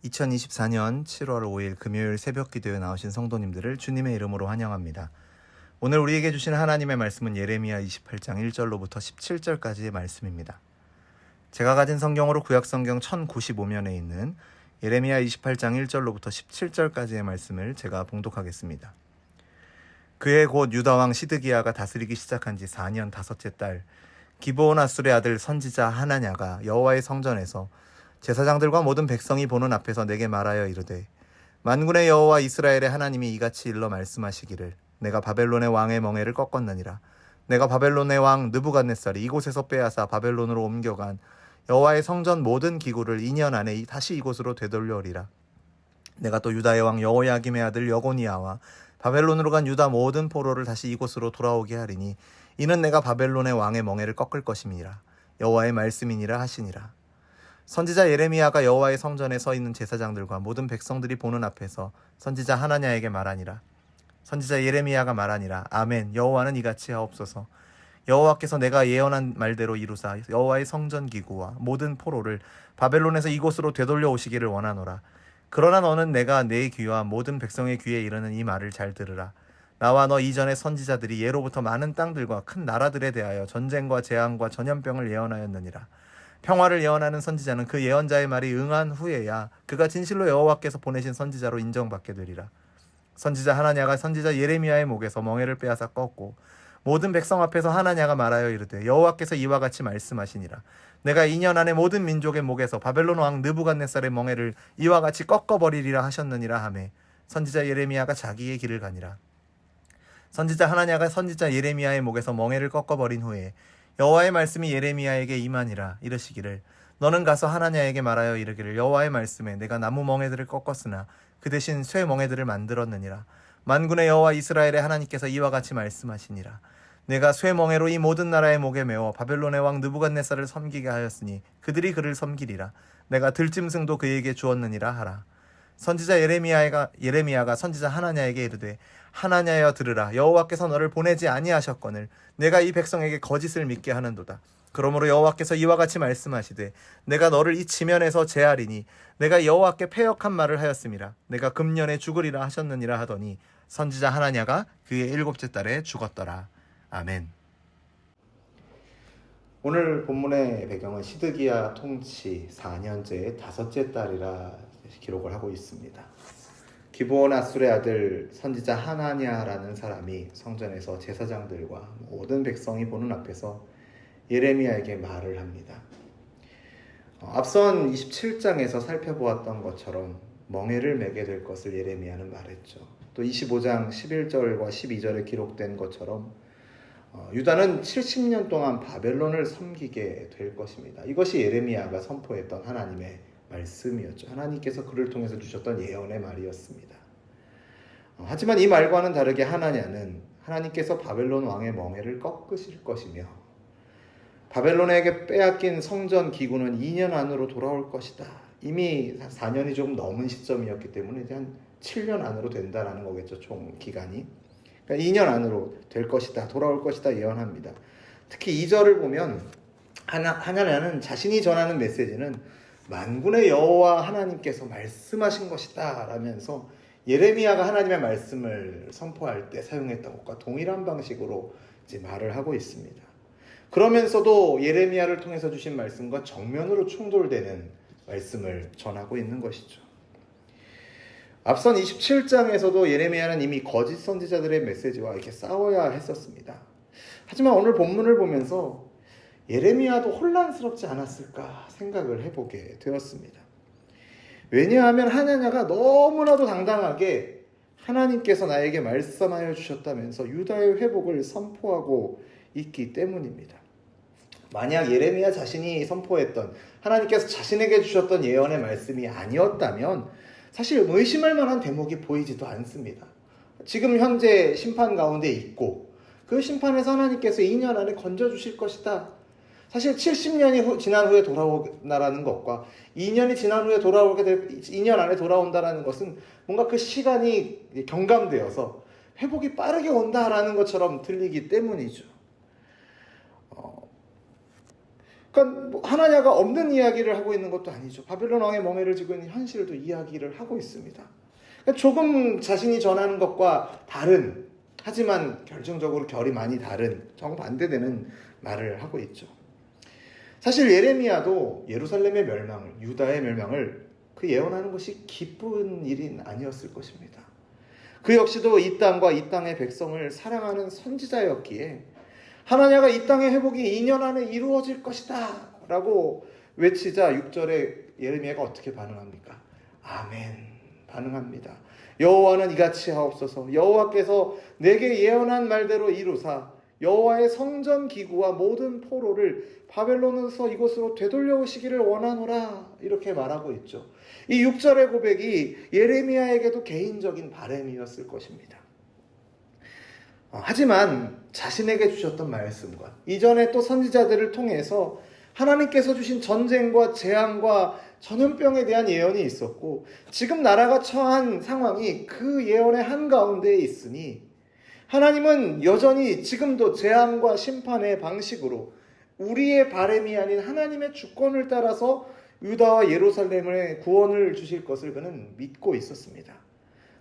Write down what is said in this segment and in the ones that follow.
2024년 7월 5일 금요일 새벽 기도에 나오신 성도님들을 주님의 이름으로 환영합니다. 오늘 우리에게 주신 하나님의 말씀은 예레미야 28장 1절로부터 17절까지의 말씀입니다. 제가 가진 성경으로 구약성경 1095면에 있는 예레미야 28장 1절로부터 17절까지의 말씀을 제가 봉독하겠습니다. 그해 곧 유다왕 시드기야가 다스리기 시작한 지 4년 다섯째 달, 기브온 앗술의 아들 선지자 하나냐가 여호와의 성전에서 제사장들과 모든 백성이 보는 앞에서 내게 말하여 이르되, 만군의 여호와 이스라엘의 하나님이 이같이 일러 말씀하시기를, 내가 바벨론의 왕의 멍에를 꺾었느니라. 내가 바벨론의 왕 느부갓네살이 이곳에서 빼앗아 바벨론으로 옮겨간 여호와의 성전 모든 기구를 2년 안에 다시 이곳으로 되돌려오리라. 내가 또 유다의 왕 여호야김의 아들 여고니아와 바벨론으로 간 유다 모든 포로를 다시 이곳으로 돌아오게 하리니, 이는 내가 바벨론의 왕의 멍에를 꺾을 것임이니라. 여호와의 말씀이니라 하시니라. 선지자 예레미야가 여호와의 성전에 서 있는 제사장들과 모든 백성들이 보는 앞에서 선지자 하나냐에게 말하니라. 선지자 예레미야가 말하니라. 아멘. 여호와는 이같이 하옵소서. 여호와께서 내가 예언한 말대로 이루사 여호와의 성전 기구와 모든 포로를 바벨론에서 이곳으로 되돌려 오시기를 원하노라. 그러나 너는 내가 내 귀와 모든 백성의 귀에 이르는 이 말을 잘 들으라. 나와 너 이전의 선지자들이 예로부터 많은 땅들과 큰 나라들에 대하여 전쟁과 재앙과 전염병을 예언하였느니라. 평화를 예언하는 선지자는 그 예언자의 말이 응한 후에야 그가 진실로 여호와께서 보내신 선지자로 인정받게 되리라. 선지자 하나냐가 선지자 예레미야의 목에서 멍에를 빼앗아 꺾고 모든 백성 앞에서 하나냐가 말하여 이르되, 여호와께서 이와 같이 말씀하시니라. 내가 2년 안에 모든 민족의 목에서 바벨론 왕 느부갓네살의 멍에를 이와 같이 꺾어버리리라 하셨느니라 하매, 선지자 예레미야가 자기의 길을 가니라. 선지자 하나냐가 선지자 예레미야의 목에서 멍에를 꺾어버린 후에 여호와의 말씀이 예레미야에게 임하니라. 이르시기를, 너는 가서 하나냐에게 말하여 이르기를, 여호와의 말씀에 내가 나무 멍에들을 꺾었으나 그 대신 쇠 멍에들을 만들었느니라. 만군의 여호와 이스라엘의 하나님께서 이와 같이 말씀하시니라. 내가 쇠 멍에로 이 모든 나라의 목에 메어 바벨론의 왕 느부갓네살을 섬기게 하였으니 그들이 그를 섬기리라. 내가 들짐승도 그에게 주었느니라 하라. 선지자 예레미야가 선지자 하나냐에게 이르되, 하나냐여 들으라. 여호와께서 너를 보내지 아니하셨거늘 내가 이 백성에게 거짓을 믿게 하는도다. 그러므로 여호와께서 이와 같이 말씀하시되, 내가 너를 이 지면에서 제하리니 내가 여호와께 패역한 말을 하였음이라. 내가 금년에 죽으리라 하셨느니라 하더니 선지자 하나냐가 그의 7째 달에 죽었더라. 아멘. 오늘 본문의 배경은 시드기야 통치 4년째 다섯째 달이라 기록을 하고 있습니다. 기브온 앗술의 아들 선지자 하나냐라는 사람이 성전에서 제사장들과 모든 백성이 보는 앞에서 예레미야에게 말을 합니다. 앞선 27장에서 살펴보았던 것처럼 멍에를 매게 될 것을 예레미야는 말했죠. 또 25장 11절과 12절에 기록된 것처럼 유다는 70년 동안 바벨론을 섬기게 될 것입니다. 이것이 예레미야가 선포했던 하나님의 말씀이었죠. 하나님께서 그를 통해서 주셨던 예언의 말이었습니다. 하지만 이 말과는 다르게 하나냐는 하나님께서 바벨론 왕의 멍에를 꺾으실 것이며 바벨론에게 빼앗긴 성전 기구는 2년 안으로 돌아올 것이다. 이미 4년이 조금 넘은 시점이었기 때문에 이제 한 7년 안으로 된다라는 거겠죠. 총 기간이. 그러니까 2년 안으로 될 것이다. 돌아올 것이다 예언합니다. 특히 2절을 보면 하나냐는 자신이 전하는 메시지는 만군의 여호와 하나님께서 말씀하신 것이다 라면서 예레미야가 하나님의 말씀을 선포할 때 사용했던 것과 동일한 방식으로 이제 말을 하고 있습니다. 그러면서도 예레미야를 통해서 주신 말씀과 정면으로 충돌되는 말씀을 전하고 있는 것이죠. 앞선 27장에서도 예레미야는 이미 거짓 선지자들의 메시지와 이렇게 싸워야 했었습니다. 하지만 오늘 본문을 보면서 예레미야도 혼란스럽지 않았을까 생각을 해보게 되었습니다. 왜냐하면 하나냐가 너무나도 당당하게 하나님께서 나에게 말씀하여 주셨다면서 유다의 회복을 선포하고 있기 때문입니다. 만약 예레미야 자신이 선포했던 하나님께서 자신에게 주셨던 예언의 말씀이 아니었다면 사실 의심할 만한 대목이 보이지도 않습니다. 지금 현재 심판 가운데 있고 그 심판에서 하나님께서 2년 안에 건져주실 것이다. 사실 70년이 지난 후에 돌아오나라는 것과 2년이 지난 후에 2년 안에 돌아온다라는 것은 뭔가 그 시간이 경감되어서 회복이 빠르게 온다라는 것처럼 들리기 때문이죠. 그러니까 뭐 하나냐가 없는 이야기를 하고 있는 것도 아니죠. 바벨론 왕의 멍에를 지고 있는 현실도 이야기를 하고 있습니다. 그러니까 조금 자신이 전하는 것과 다른, 하지만 결정적으로 결이 많이 다른, 정반대되는 말을 하고 있죠. 사실 예레미야도 예루살렘의 멸망을, 유다의 멸망을 그 예언하는 것이 기쁜 일이 아니었을 것입니다. 그 역시도 이 땅과 이 땅의 백성을 사랑하는 선지자였기에 하나냐가 이 땅의 회복이 2년 안에 이루어질 것이다 라고 외치자 6절에 예레미야가 어떻게 반응합니까? 아멘 반응합니다. 여호와는 이같이 하옵소서. 여호와께서 내게 예언한 말대로 이루사 여호와의 성전 기구와 모든 포로를 바벨론에서 이곳으로 되돌려 오시기를 원하노라 이렇게 말하고 있죠. 이 6절의 고백이 예레미야에게도 개인적인 바람이었을 것입니다. 하지만 자신에게 주셨던 말씀과 이전에 또 선지자들을 통해서 하나님께서 주신 전쟁과 재앙과 전염병에 대한 예언이 있었고 지금 나라가 처한 상황이 그 예언의 한가운데에 있으니 하나님은 여전히 지금도 재앙과 심판의 방식으로 우리의 바람이 아닌 하나님의 주권을 따라서 유다와 예루살렘에 구원을 주실 것을 그는 믿고 있었습니다.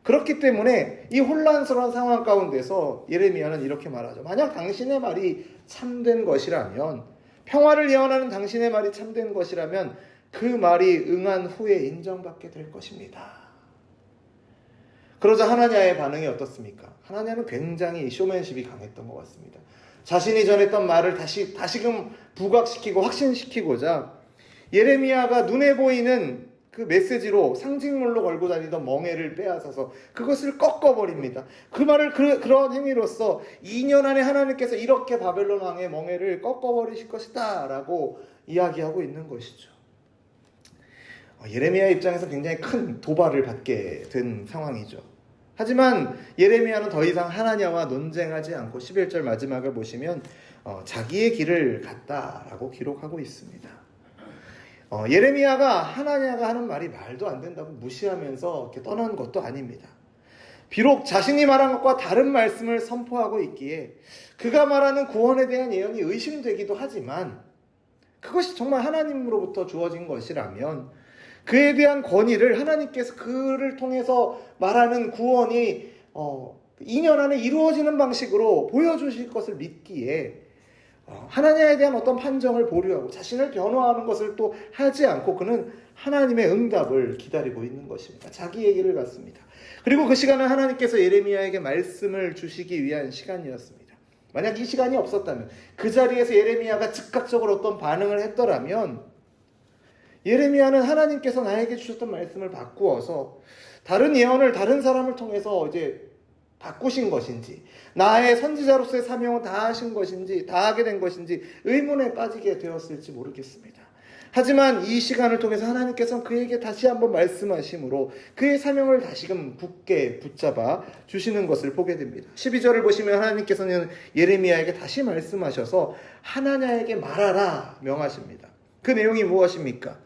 그렇기 때문에 이 혼란스러운 상황 가운데서 예레미야는 이렇게 말하죠. 만약 당신의 말이 참된 것이라면, 평화를 예언하는 당신의 말이 참된 것이라면 그 말이 응한 후에 인정받게 될 것입니다. 그러자 하나냐의 반응이 어떻습니까? 하나냐는 굉장히 쇼맨십이 강했던 것 같습니다. 자신이 전했던 말을 다시금 부각시키고 확신시키고자 예레미야가 눈에 보이는 그 메시지로 상징물로 걸고 다니던 멍에를 빼앗아서 그것을 꺾어버립니다. 그 말을 그런 행위로서 2년 안에 하나님께서 이렇게 바벨론 왕의 멍에를 꺾어버리실 것이다 라고 이야기하고 있는 것이죠. 예레미야 입장에서 굉장히 큰 도발을 받게 된 상황이죠. 하지만 예레미야는 더 이상 하나냐와 논쟁하지 않고 11절 마지막을 보시면 자기의 길을 갔다라고 기록하고 있습니다. 예레미야가 하나냐가 하는 말이 말도 안 된다고 무시하면서 이렇게 떠난 것도 아닙니다. 비록 자신이 말한 것과 다른 말씀을 선포하고 있기에 그가 말하는 구원에 대한 예언이 의심되기도 하지만 그것이 정말 하나님으로부터 주어진 것이라면 그에 대한 권위를 하나님께서 그를 통해서 말하는 구원이 2년 안에 이루어지는 방식으로 보여주실 것을 믿기에 하나님에 대한 어떤 판정을 보류하고 자신을 변호하는 것을 또 하지 않고 그는 하나님의 응답을 기다리고 있는 것입니다. 자기의 길을 갔습니다. 그리고 그 시간은 하나님께서 예레미야에게 말씀을 주시기 위한 시간이었습니다. 만약 이 시간이 없었다면, 그 자리에서 예레미야가 즉각적으로 어떤 반응을 했더라면 예레미야는 하나님께서 나에게 주셨던 말씀을 바꾸어서 다른 예언을 다른 사람을 통해서 이제 바꾸신 것인지, 나의 선지자로서의 사명을 다하신 것인지, 다하게 된 것인지 의문에 빠지게 되었을지 모르겠습니다. 하지만 이 시간을 통해서 하나님께서는 그에게 다시 한번 말씀하심으로 그의 사명을 다시금 굳게 붙잡아 주시는 것을 보게 됩니다. 12절을 보시면 하나님께서는 예레미야에게 다시 말씀하셔서 하나냐에게 말하라 명하십니다. 그 내용이 무엇입니까?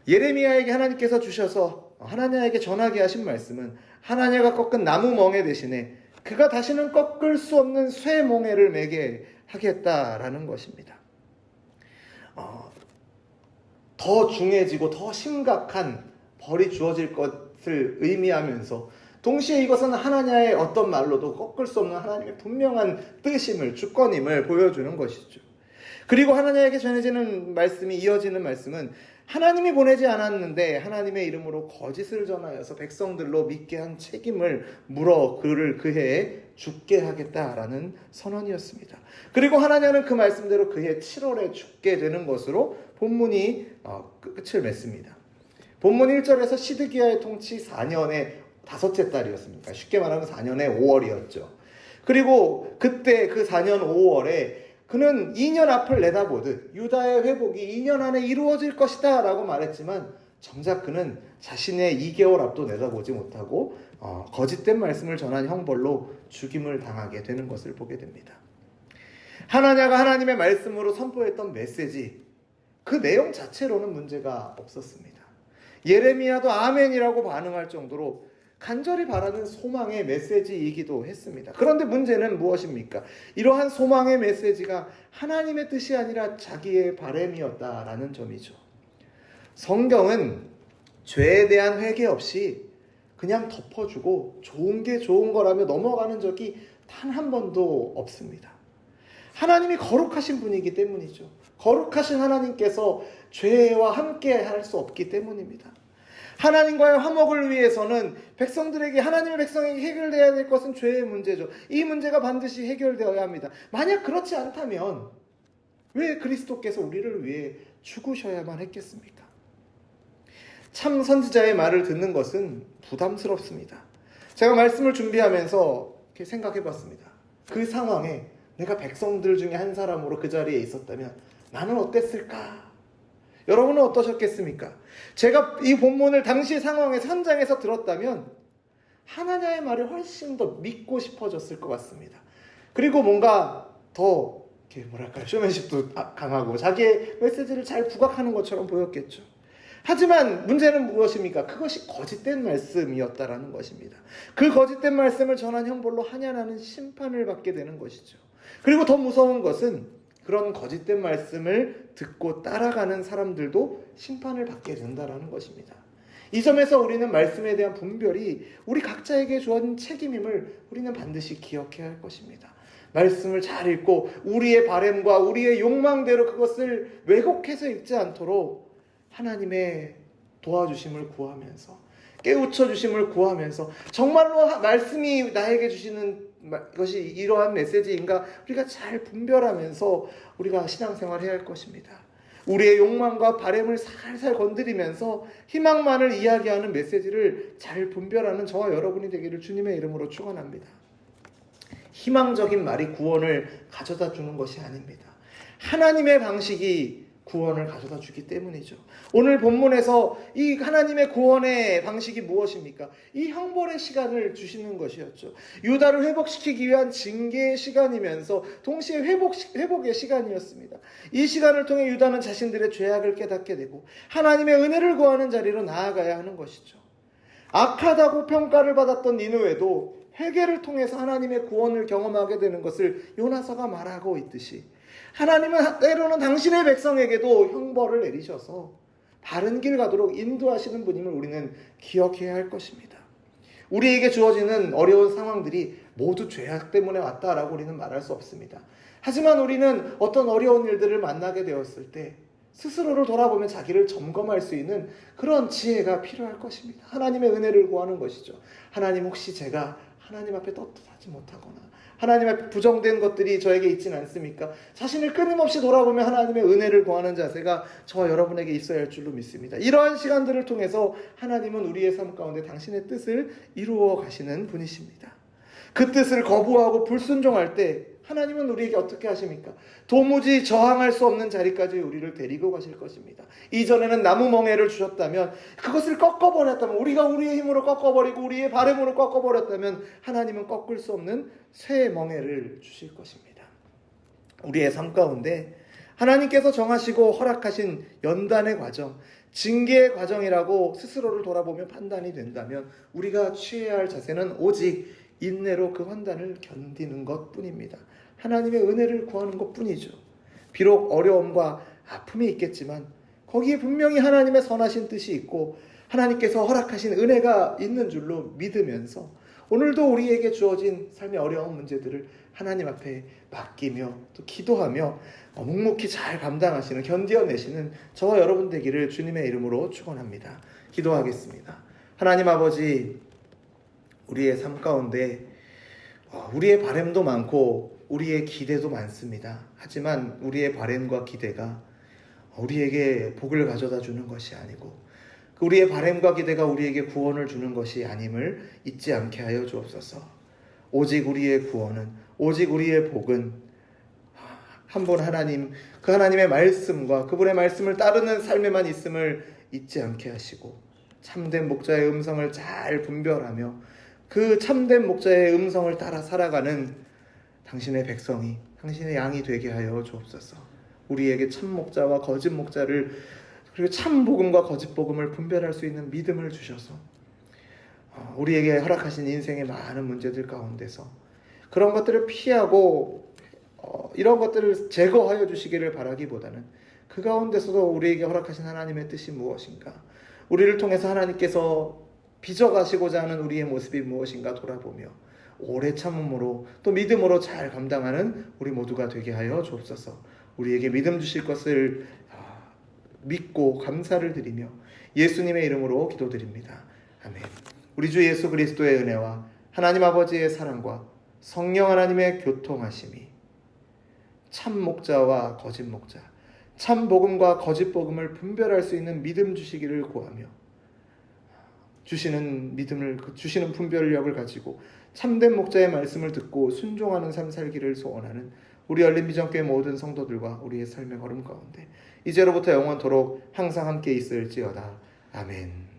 예레미야에게 하나님께서 주셔서 하나냐에게 전하게 하신 말씀은 하나냐가 꺾은 나무 멍에 대신에 그가 다시는 꺾을 수 없는 쇠 멍에를 매게 하겠다라는 것입니다. 더 중해지고 더 심각한 벌이 주어질 것을 의미하면서 동시에 이것은 하나냐의 어떤 말로도 꺾을 수 없는 하나님의 분명한 뜻임을, 주권임을 보여주는 것이죠. 그리고 하나냐에게 전해지는 말씀이, 이어지는 말씀은 하나님이 보내지 않았는데 하나님의 이름으로 거짓을 전하여서 백성들로 믿게 한 책임을 물어 그를 그 해에 죽게 하겠다라는 선언이었습니다. 그리고 하나냐는 그 말씀대로 그해 7월에 죽게 되는 것으로 본문이 끝을 맺습니다. 본문 1절에서 시드기야의 통치 4년의 5째 달이었습니다. 쉽게 말하면 4년의 5월이었죠. 그리고 그때 그 4년 5월에 그는 2년 앞을 내다보듯 유다의 회복이 2년 안에 이루어질 것이다 라고 말했지만 정작 그는 자신의 2개월 앞도 내다보지 못하고 거짓된 말씀을 전한 형벌로 죽임을 당하게 되는 것을 보게 됩니다. 하나냐가 하나님의 말씀으로 선포했던 메시지, 그 내용 자체로는 문제가 없었습니다. 예레미야도 아멘이라고 반응할 정도로 간절히 바라는 소망의 메시지이기도 했습니다. 그런데 문제는 무엇입니까? 이러한 소망의 메시지가 하나님의 뜻이 아니라 자기의 바램이었다라는 점이죠. 성경은 죄에 대한 회개 없이 그냥 덮어주고 좋은 게 좋은 거라며 넘어가는 적이 단 한 번도 없습니다. 하나님이 거룩하신 분이기 때문이죠. 거룩하신 하나님께서 죄와 함께 할 수 없기 때문입니다. 하나님과의 화목을 위해서는 하나님의 백성에게 해결되어야 될 것은 죄의 문제죠. 이 문제가 반드시 해결되어야 합니다. 만약 그렇지 않다면 왜 그리스도께서 우리를 위해 죽으셔야만 했겠습니까? 참 선지자의 말을 듣는 것은 부담스럽습니다. 제가 말씀을 준비하면서 이렇게 생각해 봤습니다. 그 상황에 내가 백성들 중에 한 사람으로 그 자리에 있었다면 나는 어땠을까? 여러분은 어떠셨겠습니까? 제가 이 본문을 당시 상황에서 현장에서 들었다면 하나님의 말을 훨씬 더 믿고 싶어졌을 것 같습니다. 그리고 뭔가 더 쇼맨십도 강하고 자기의 메시지를 잘 부각하는 것처럼 보였겠죠. 하지만 문제는 무엇입니까? 그것이 거짓된 말씀이었다라는 것입니다. 그 거짓된 말씀을 전한 형벌로 하냐라는 심판을 받게 되는 것이죠. 그리고 더 무서운 것은 그런 거짓된 말씀을 듣고 따라가는 사람들도 심판을 받게 된다는 것입니다. 이 점에서 우리는 말씀에 대한 분별이 우리 각자에게 주어진 책임임을 우리는 반드시 기억해야 할 것입니다. 말씀을 잘 읽고 우리의 바램과 우리의 욕망대로 그것을 왜곡해서 읽지 않도록 하나님의 도와주심을 구하면서 깨우쳐 주심을 구하면서 정말로 말씀이 나에게 주시는 것이 이러한 메시지인가 우리가 잘 분별하면서 우리가 신앙생활을 해야 할 것입니다. 우리의 욕망과 바램을 살살 건드리면서 희망만을 이야기하는 메시지를 잘 분별하는 저와 여러분이 되기를 주님의 이름으로 축원합니다. 희망적인 말이 구원을 가져다 주는 것이 아닙니다. 하나님의 방식이 구원을 가져다 주기 때문이죠. 오늘 본문에서 이 하나님의 구원의 방식이 무엇입니까? 이 형벌의 시간을 주시는 것이었죠. 유다를 회복시키기 위한 징계의 시간이면서 동시에 회복의 시간이었습니다. 이 시간을 통해 유다는 자신들의 죄악을 깨닫게 되고 하나님의 은혜를 구하는 자리로 나아가야 하는 것이죠. 악하다고 평가를 받았던 니느웨도 회개를 통해서 하나님의 구원을 경험하게 되는 것을 요나서가 말하고 있듯이 하나님은 때로는 당신의 백성에게도 형벌을 내리셔서 바른 길 가도록 인도하시는 분임을 우리는 기억해야 할 것입니다. 우리에게 주어지는 어려운 상황들이 모두 죄악 때문에 왔다라고 우리는 말할 수 없습니다. 하지만 우리는 어떤 어려운 일들을 만나게 되었을 때 스스로를 돌아보며 자기를 점검할 수 있는 그런 지혜가 필요할 것입니다. 하나님의 은혜를 구하는 것이죠. 하나님, 혹시 제가 하나님 앞에 떳떳하지 못하거나 하나님 앞에 부정된 것들이 저에게 있지는 않습니까? 자신을 끊임없이 돌아보며 하나님의 은혜를 구하는 자세가 저와 여러분에게 있어야 할 줄로 믿습니다. 이러한 시간들을 통해서 하나님은 우리의 삶 가운데 당신의 뜻을 이루어 가시는 분이십니다. 그 뜻을 거부하고 불순종할 때 하나님은 우리에게 어떻게 하십니까? 도무지 저항할 수 없는 자리까지 우리를 데리고 가실 것입니다. 이전에는 나무 멍에를 주셨다면, 그것을 꺾어버렸다면, 우리가 우리의 힘으로 꺾어버리고 우리의 바램으로 꺾어버렸다면 하나님은 꺾을 수 없는 새 멍에를 주실 것입니다. 우리의 삶 가운데 하나님께서 정하시고 허락하신 연단의 과정, 징계의 과정이라고 스스로를 돌아보며 판단이 된다면 우리가 취해야 할 자세는 오직 인내로 그 환난을 견디는 것뿐입니다. 하나님의 은혜를 구하는 것뿐이죠. 비록 어려움과 아픔이 있겠지만 거기에 분명히 하나님의 선하신 뜻이 있고 하나님께서 허락하신 은혜가 있는 줄로 믿으면서 오늘도 우리에게 주어진 삶의 어려운 문제들을 하나님 앞에 맡기며 또 기도하며 묵묵히 잘 감당하시는, 견뎌내시는 저와 여러분 되기를 주님의 이름으로 축원합니다. 기도하겠습니다. 하나님 아버지, 우리의 삶 가운데 우리의 바램도 많고 우리의 기대도 많습니다. 하지만 우리의 바램과 기대가 우리에게 복을 가져다 주는 것이 아니고 우리의 바램과 기대가 우리에게 구원을 주는 것이 아님을 잊지 않게 하여 주옵소서. 오직 우리의 구원은, 오직 우리의 복은 한 분 하나님, 그 하나님의 말씀과 그분의 말씀을 따르는 삶에만 있음을 잊지 않게 하시고 참된 목자의 음성을 잘 분별하며 그 참된 목자의 음성을 따라 살아가는 당신의 백성이, 당신의 양이 되게 하여 주옵소서. 우리에게 참 목자와 거짓 목자를, 그리고 참 복음과 거짓 복음을 분별할 수 있는 믿음을 주셔서 우리에게 허락하신 인생의 많은 문제들 가운데서 그런 것들을 피하고 이런 것들을 제거하여 주시기를 바라기보다는 그 가운데서도 우리에게 허락하신 하나님의 뜻이 무엇인가, 우리를 통해서 하나님께서 빚어가시고자 하는 우리의 모습이 무엇인가 돌아보며 오래 참음으로 또 믿음으로 잘 감당하는 우리 모두가 되게 하여 주옵소서. 우리에게 믿음 주실 것을 믿고 감사를 드리며 예수님의 이름으로 기도드립니다. 아멘. 우리 주 예수 그리스도의 은혜와 하나님 아버지의 사랑과 성령 하나님의 교통하심이 참 목자와 거짓 목자, 참 복음과 거짓 복음을 분별할 수 있는 믿음 주시기를 구하며 주시는 믿음을, 주시는 분별력을 가지고 참된 목자의 말씀을 듣고 순종하는 삶 살기를 소원하는 우리 열린비전교회 모든 성도들과 우리의 삶의 걸음 가운데 이제로부터 영원토록 항상 함께 있을지어다. 아멘.